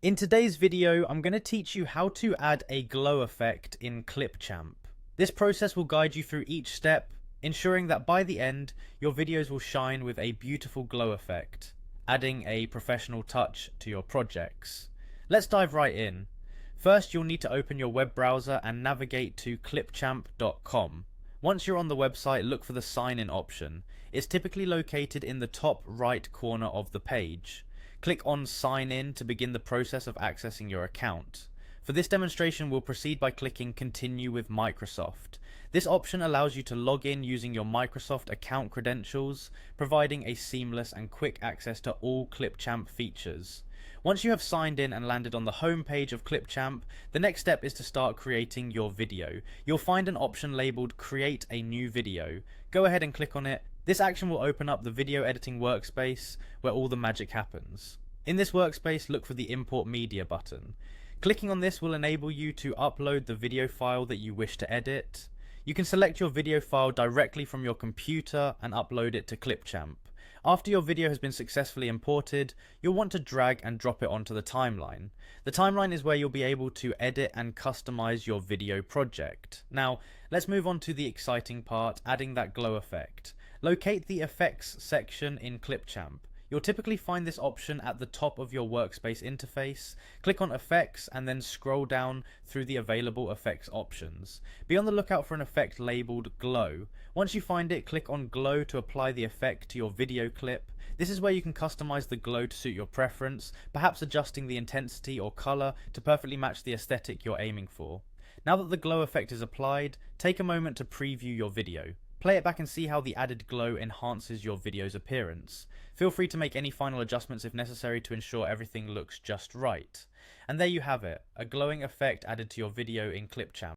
In today's video, I'm going to teach you how to add a glow effect in Clipchamp. This process will guide you through each step, ensuring that by the end, your videos will shine with a beautiful glow effect, adding a professional touch to your projects. Let's dive right in. First, you'll need to open your web browser and navigate to clipchamp.com. Once you're on the website, look for the sign in option. It's typically located in the top right corner of the page. Click on Sign In to begin the process of accessing your account. For this demonstration, we'll proceed by clicking Continue with Microsoft. This option allows you to log in using your Microsoft account credentials, providing a seamless and quick access to all Clipchamp features. Once you have signed in and landed on the home page of Clipchamp, the next step is to start creating your video. You'll find an option labeled Create a New Video. Go ahead and click on it. This action will open up the video editing workspace where all the magic happens. In this workspace, look for the Import Media button. Clicking on this will enable you to upload the video file that you wish to edit. You can select your video file directly from your computer and upload it to Clipchamp. After your video has been successfully imported, you'll want to drag and drop it onto the timeline. The timeline is where you'll be able to edit and customize your video project. Now, let's move on to the exciting part, adding that glow effect. Locate the Effects section in Clipchamp. You'll typically find this option at the top of your workspace interface. Click on Effects and then scroll down through the available effects options. Be on the lookout for an effect labeled Glow. Once you find it, click on Glow to apply the effect to your video clip. This is where you can customize the glow to suit your preference, perhaps adjusting the intensity or color to perfectly match the aesthetic you're aiming for. Now that the glow effect is applied, take a moment to preview your video. Play it back and see how the added glow enhances your video's appearance. Feel free to make any final adjustments if necessary to ensure everything looks just right. And there you have it, a glowing effect added to your video in Clipchamp.